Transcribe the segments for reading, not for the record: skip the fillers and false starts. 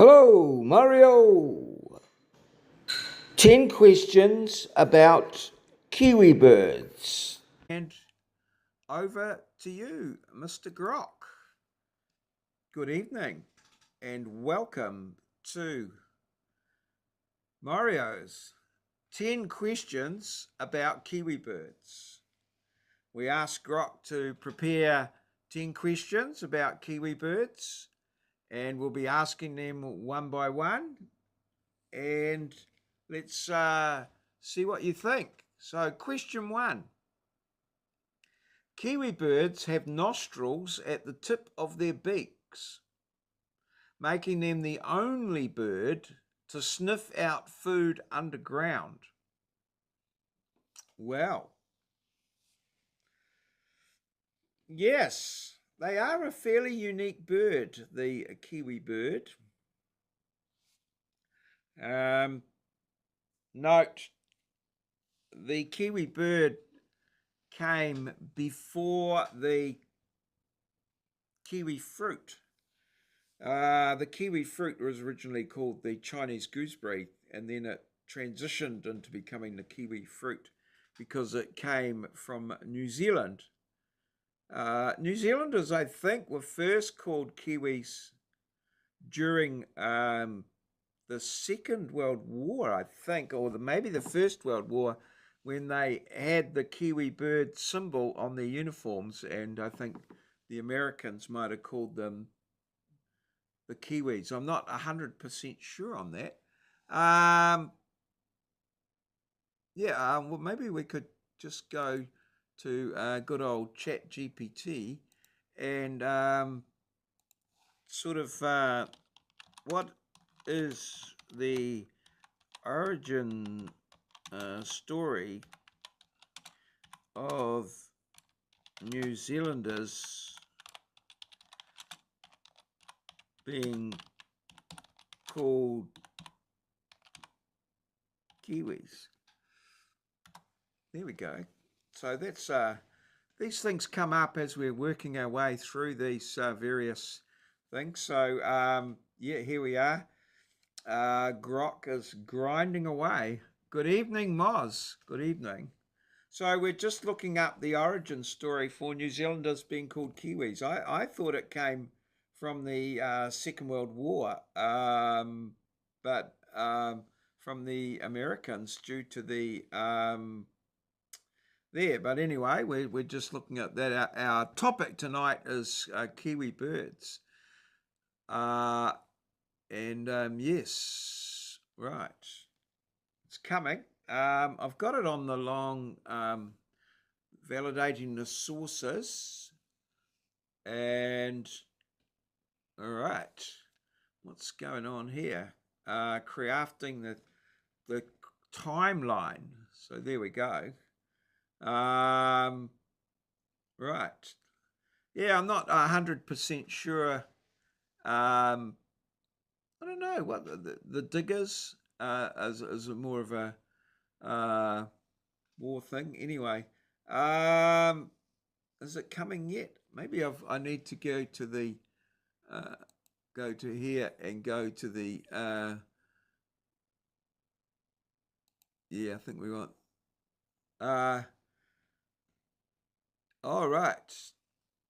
Hello, Mario. 10 questions about kiwi birds. And over to you, Mr. Grok. Good evening and welcome to Mario's 10 questions about kiwi birds. We asked Grok to prepare 10 questions about kiwi birds, and we'll be asking them one by one. And let's see what you think. So, question one. Kiwi birds have nostrils at the tip of their beaks, making them the only bird to sniff out food underground. Well, yes, they are a fairly unique bird, the kiwi bird. Note, the kiwi bird came before the kiwi fruit. The kiwi fruit was originally called the Chinese gooseberry, and then it transitioned into becoming the kiwi fruit because it came from New Zealand. New Zealanders, I think, were first called kiwis during the Second World War, I think, or maybe the First World War, when they had the kiwi bird symbol on their uniforms, and I think the Americans might have called them the Kiwis. I'm not 100% sure on that. Well, maybe we could just go to good old Chat GPT and sort of what is the origin story of New Zealanders being called Kiwis. There we go. So that's these things come up as we're working our way through these various things. So yeah, here we are. Grok is grinding away. Good evening, Moz. Good evening. So we're just looking up the origin story for New Zealanders being called Kiwis. I thought it came from the Second World War, but from the Americans due to the there. But anyway, we're just looking at that. Our topic tonight is kiwi birds. Yes, right. It's coming. I've got it on the long validating the sources. And all right, what's going on here? Crafting the timeline. So there we go. Right. Yeah, I'm not 100% sure. I don't know what the diggers is more of a war thing. Anyway, is it coming yet? Maybe I need to go to the go to here and go to the yeah, I think we want all right.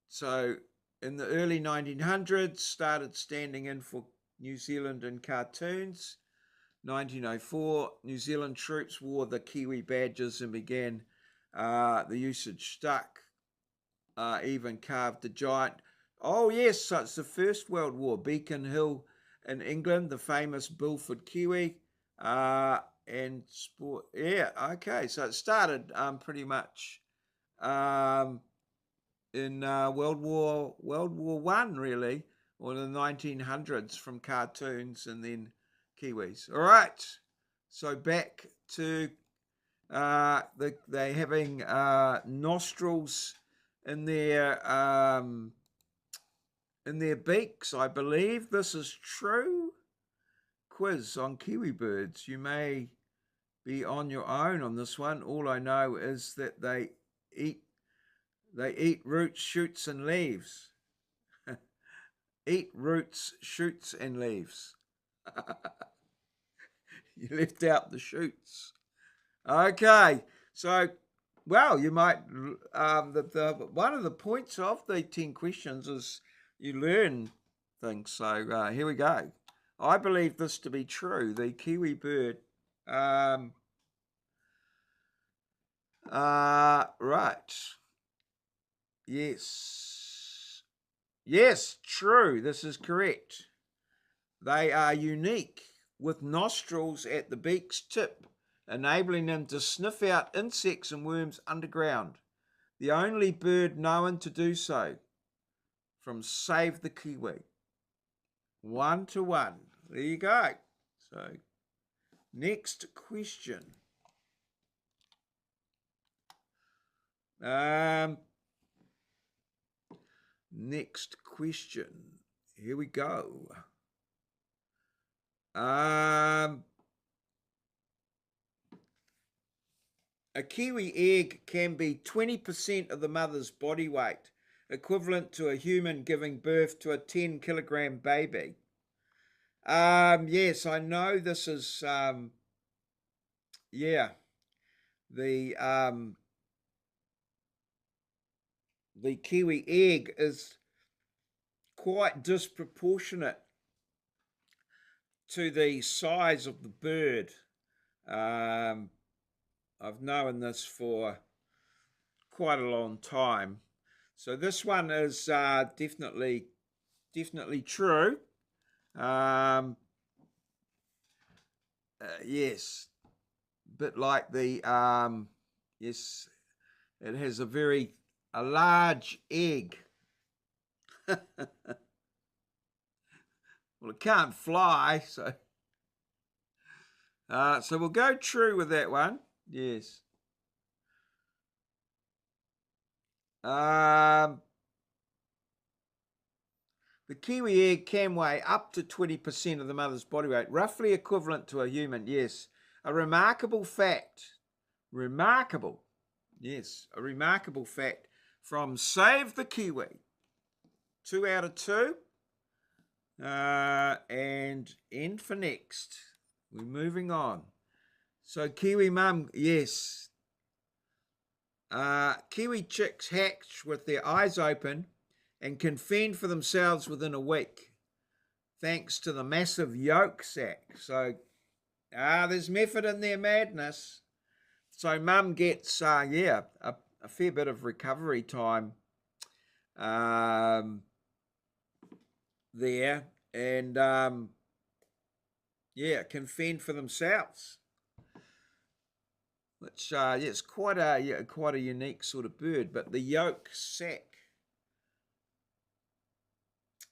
So in the early 1900s, started standing in for New Zealand in cartoons. 1904, New Zealand troops wore the Kiwi badges and began the usage stuck. Even carved the giant. Oh yes, so it's the First World War. Beacon Hill in England, the famous Bilford Kiwi, and sport. Yeah, okay. So it started pretty much in World War I, really, or the 1900s from cartoons and then Kiwis. All right. So back to they having nostrils in their beaks. I believe this is true. Quiz on kiwi birds. You may be on your own on this one. All I know is that they eat roots, shoots, and leaves. Eat roots, shoots, and leaves. You left out the shoots. Okay, so well, you might one of the points of the 10 questions is you learn things. So here we go. I believe this to be true. The kiwi bird. Right. Yes. Yes, true. This is correct. They are unique, with nostrils at the beak's tip, enabling them to sniff out insects and worms underground. The only bird known to do so. From Save the Kiwi. 1-1. There you go. So, next question. Next question. Here we go. A kiwi egg can be 20% of the mother's body weight, equivalent to a human giving birth to a 10-kilogram baby. Yes, I know this is, yeah, the kiwi egg is quite disproportionate to the size of the bird. I've known this for quite a long time. So this one is definitely true. Yes, bit like the yes, it has a large egg. Well, it can't fly, so we'll go true with that one. Yes. The kiwi egg can weigh up to 20% of the mother's body weight, roughly equivalent to a human. Yes, a remarkable fact. Remarkable. Yes, a remarkable fact from Save the Kiwi. 2 out of 2. And end for next. We're moving on. So Kiwi mum, yes. Kiwi chicks hatch with their eyes open and can fend for themselves within a week, thanks to the massive yolk sac. So, there's method in their madness. So mum gets, a fair bit of recovery time there, and can fend for themselves. Which it's quite a unique sort of bird. But the yolk sac.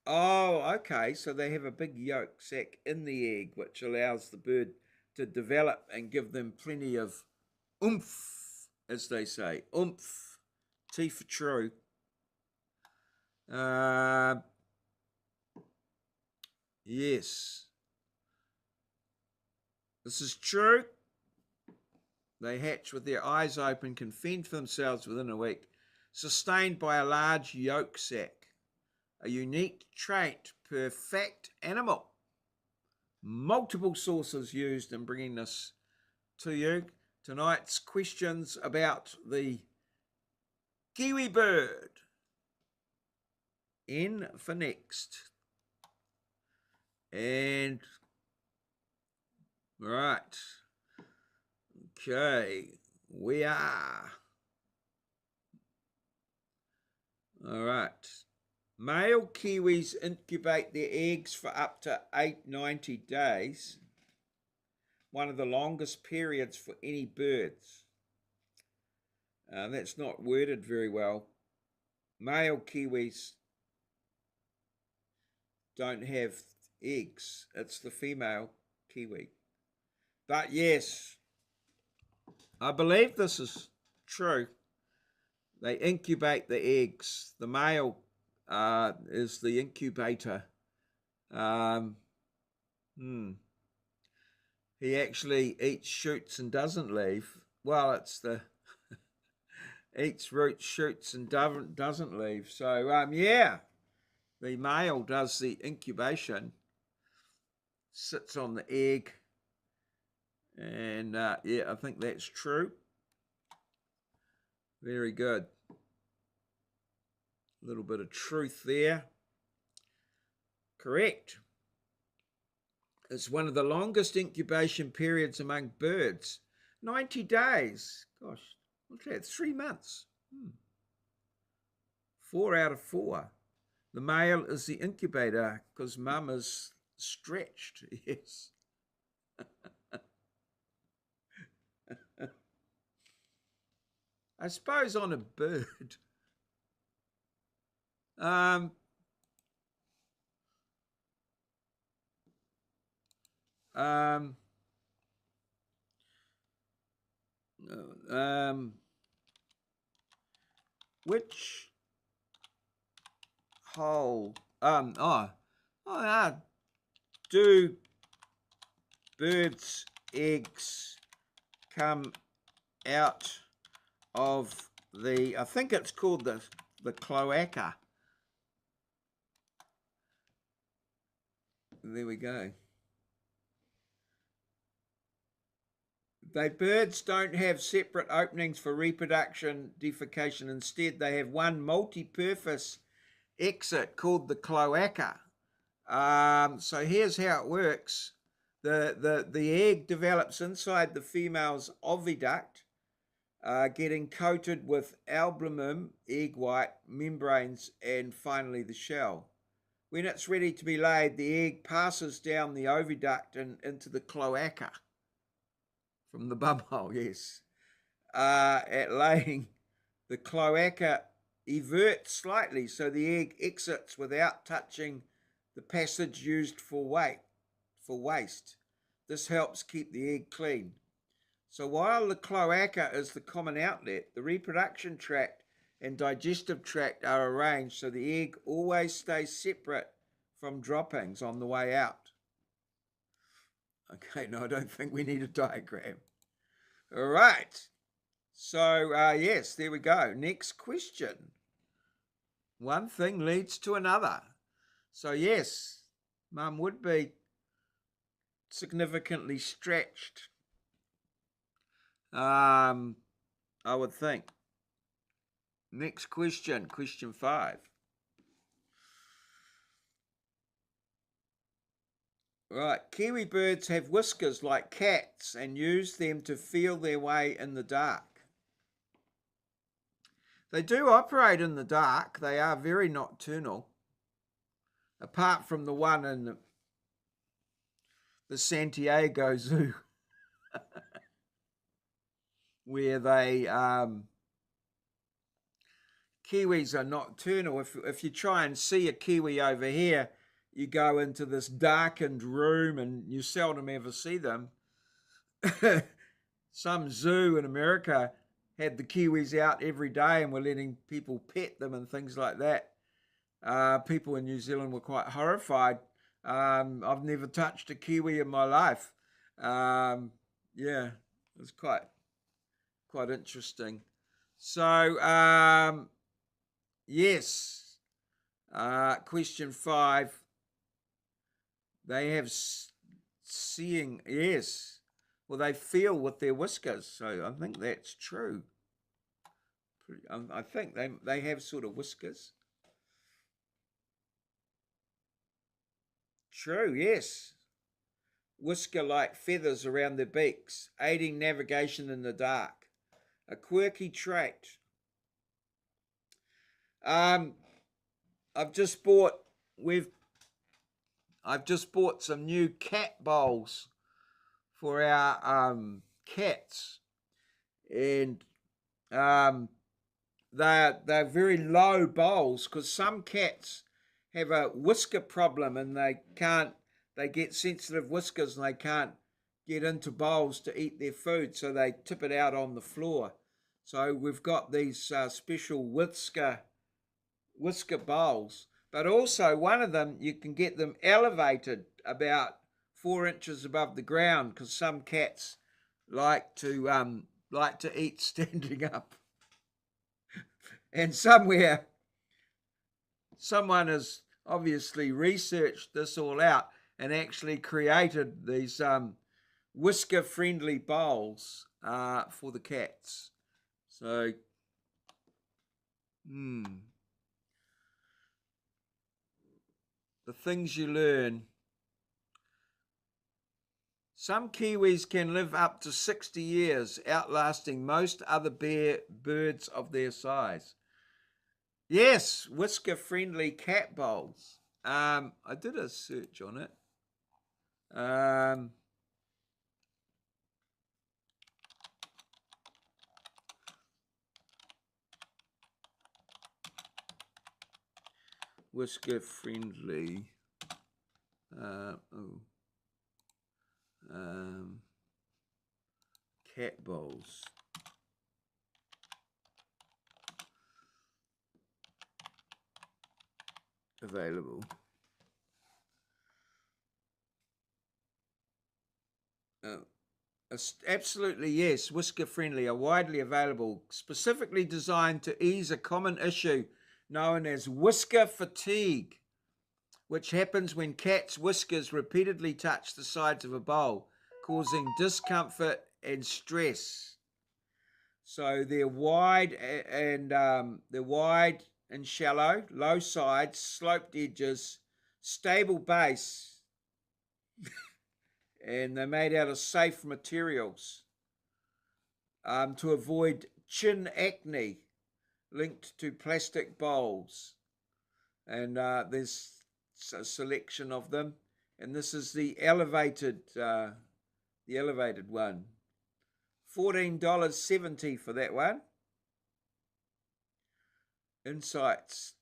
Oh, okay. So they have a big yolk sac in the egg, which allows the bird to develop and give them plenty of oomph, as they say. Oomph. T for true. Yes. This is true. They hatch with their eyes open, can fend for themselves within a week, sustained by a large yolk sac. A unique trait per fact animal. Multiple sources used in bringing this to you. Tonight's questions about the kiwi bird. N for next. And, right. Okay, we are. All right. Male kiwis incubate their eggs for up to 90 days, one of the longest periods for any birds. That's not worded very well. Male kiwis don't have eggs. It's the female kiwi. But yes, I believe this is true. They incubate the eggs. The male is the incubator. He actually eats shoots and doesn't leave. Well, it's the eats roots, shoots, and doesn't leave. So the male does the incubation. sits on the egg. And yeah, I think that's true. Very good. A little bit of truth there. Correct. It's one of the longest incubation periods among birds. 90 days. Gosh, what's that? 3 months. 4 out of 4. The male is the incubator because mum is stretched. Yes. I suppose on a bird. Which hole? Do birds' eggs come out of the? I think it's called the cloaca. There we go. Birds don't have separate openings for reproduction, defecation. Instead, they have one multi-purpose exit called the cloaca. So here's how it works. The egg develops inside the female's oviduct, getting coated with albumin, egg white, membranes, and finally the shell. When it's ready to be laid, the egg passes down the oviduct and into the cloaca. From the bumhole, yes. At laying, the cloaca everts slightly so the egg exits without touching the passage used for waste. This helps keep the egg clean. So while the cloaca is the common outlet, the reproduction tract and digestive tract are arranged so the egg always stays separate from droppings on the way out. Okay, no, I don't think we need a diagram. All right. So, yes, there we go. Next question. One thing leads to another. So, yes, mum would be significantly stretched, I would think. Next question, question 5. Right, kiwi birds have whiskers like cats and use them to feel their way in the dark. They do operate in the dark. They are very nocturnal, apart from the one in the Santiago Zoo, where they kiwis are nocturnal. If you try and see a kiwi over here, you go into this darkened room and you seldom ever see them. Some zoo in America had the kiwis out every day and were letting people pet them and things like that. People in New Zealand were quite horrified. I've never touched a kiwi in my life. Yeah, it was quite interesting. So, yes, question 5. They have seeing, yes. Well, they feel with their whiskers, so I think that's true. I think they have sort of whiskers. True, yes. Whisker-like feathers around their beaks, aiding navigation in the dark. A quirky trait. I've just bought some new cat bowls for our cats, and they're very low bowls because some cats have a whisker problem and they get sensitive whiskers and they can't get into bowls to eat their food, so they tip it out on the floor. So we've got these special whisker bowls, but also one of them, you can get them elevated about 4 inches above the ground because some cats like to eat standing up. And someone has obviously researched this all out, and actually created these whisker-friendly bowls for the cats. So, the things you learn. Some kiwis can live up to 60 years, outlasting most other birds of their size. Yes, whisker-friendly cat bowls. I did a search on it. Whisker-friendly. Cat bowls. Available. Absolutely, yes. Whisker friendly are widely available, specifically designed to ease a common issue known as whisker fatigue, which happens when cats' whiskers repeatedly touch the sides of a bowl, causing discomfort and stress. So they're wide and shallow, low sides, sloped edges, stable base, and they're made out of safe materials to avoid chin acne linked to plastic bowls. And there's a selection of them, and this is the elevated one. $14.70 for that one. Insights.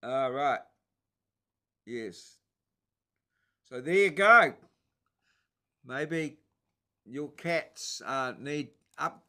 All right. Yes. So there you go. Maybe your cats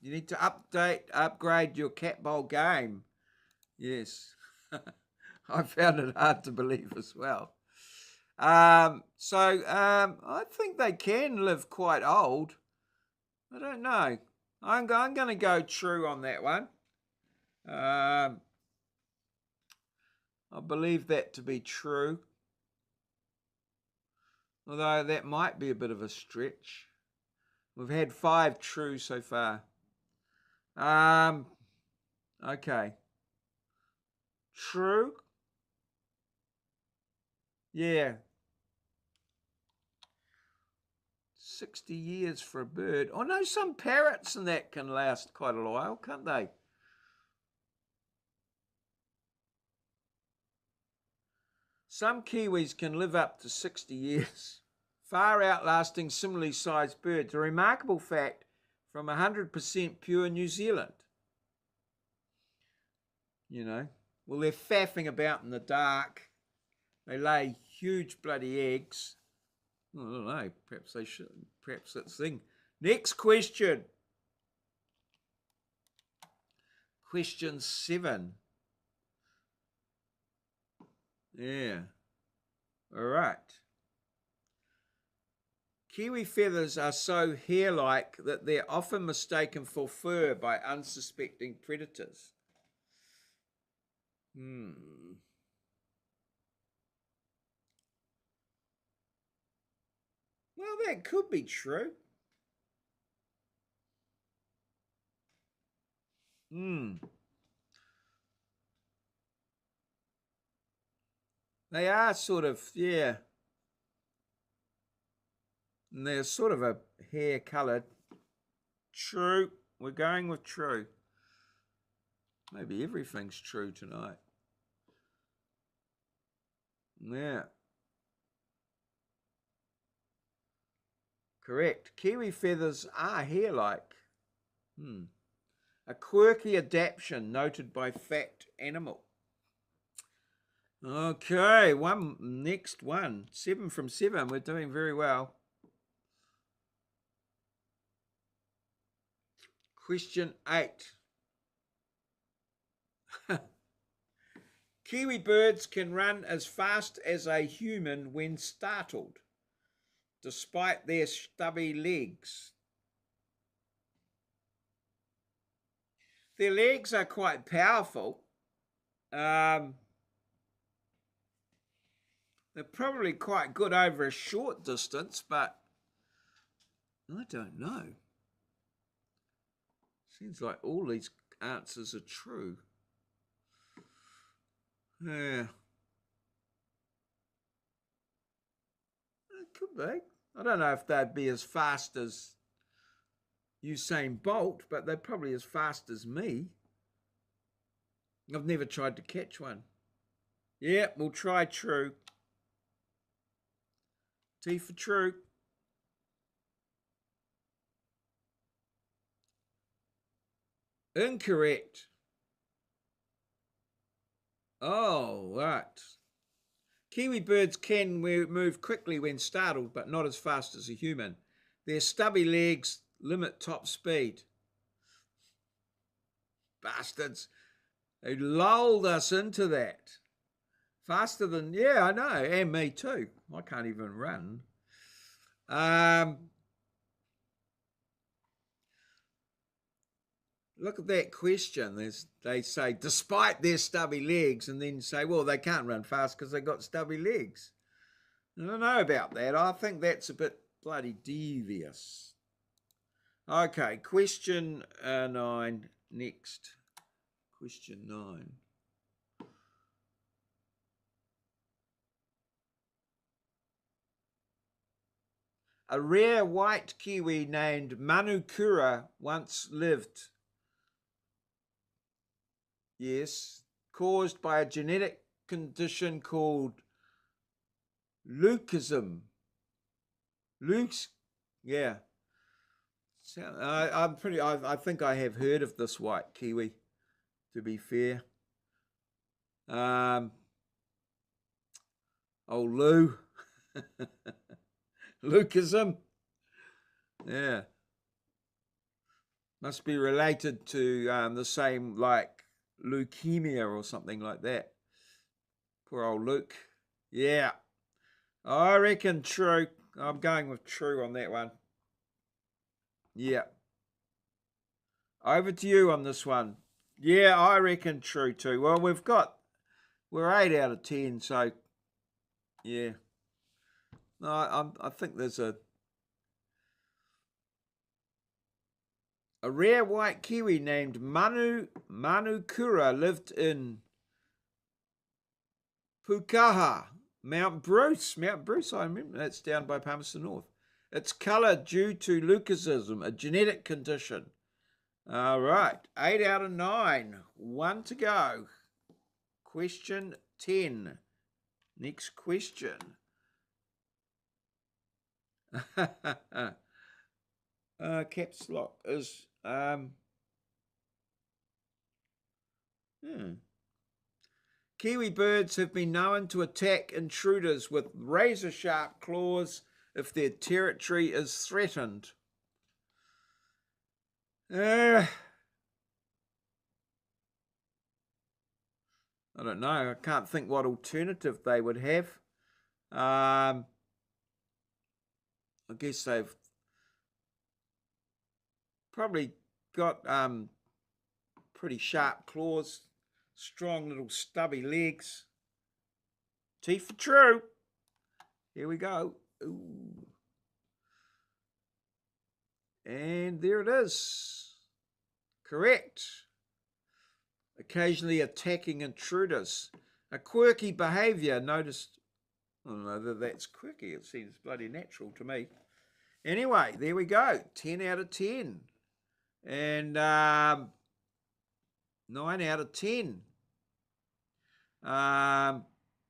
you need to upgrade your cat bowl game. Yes. I found it hard to believe as well. I think they can live quite old. I don't know. I'm going to go true on that one. I believe that to be true. Although that might be a bit of a stretch. We've had 5 true so far. Okay. True. Yeah. 60 years for a bird. Oh no, some parrots and that can last quite a while, can't they? Some kiwis can live up to 60 years, far outlasting similarly sized birds. A remarkable fact from 100% pure New Zealand. You know, well, they're faffing about in the dark. They lay huge bloody eggs. I don't know. Perhaps they should. Perhaps that's the thing. Next question. Question 7. Yeah. All right. Kiwi feathers are so hair-like that they're often mistaken for fur by unsuspecting predators. Well, that could be true. They are sort of, yeah. And they're sort of a hair coloured. True. We're going with true. Maybe everything's true tonight. Yeah. Correct. Kiwi feathers are hair-like. A quirky adaptation noted by Fact Animal. Okay, next one. 7 from 7. We're doing very well. Question 8. Kiwi birds can run as fast as a human when startled, despite their stubby legs. Their legs are quite powerful. They They're probably quite good over a short distance, but I don't know. Seems like all these answers are true. Yeah. It could be. I don't know if they'd be as fast as Usain Bolt, but they're probably as fast as me. I've never tried to catch one. Yeah, we'll try true. T for true. Incorrect. Oh, right. Kiwi birds can move quickly when startled, but not as fast as a human. Their stubby legs limit top speed. Bastards. They lulled us into that. Faster than, yeah, I know, and me too. I can't even run. Look at that question. They say, despite their stubby legs, and then say, well, they can't run fast because they got stubby legs. I don't know about that. I think that's a bit bloody devious. Okay, question 9 next. Question 9. A rare white kiwi named Manukura once lived. Yes, caused by a genetic condition called leucism. Yeah. I think I have heard of this white kiwi, to be fair. Lou. Leucism. Yeah. Must be related to the same, like leukemia or something like that. Poor old Luke. Yeah. I reckon true. I'm going with true on that one. Yeah. Over to you on this one. Yeah, I reckon true too. Well, we're 8 out of 10, so yeah. No, I think there's a rare white kiwi named Manukura lived in Pukaha, Mount Bruce. Mount Bruce, I remember that's down by Palmerston North. Its colour due to leucism, a genetic condition. All right, 8 out of 9. 1 to go. Question 10. Next question. Caps lock is Kiwi birds have been known to attack intruders with razor-sharp claws if their territory is threatened. I don't know. I can't think what alternative they would have. I guess they've probably got pretty sharp claws, strong little stubby legs. T for true. Here we go. Ooh. And there it is. Correct. Occasionally attacking intruders. A quirky behaviour. Noticed, I don't know that that's quirky. It seems bloody natural to me. Anyway, there we go. 10 out of 10. And 9 out of 10.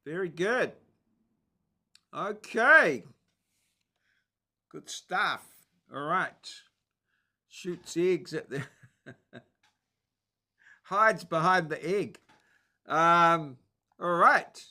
Very good. Okay. Good stuff. All right. Shoots eggs at the... hides behind the egg. All right.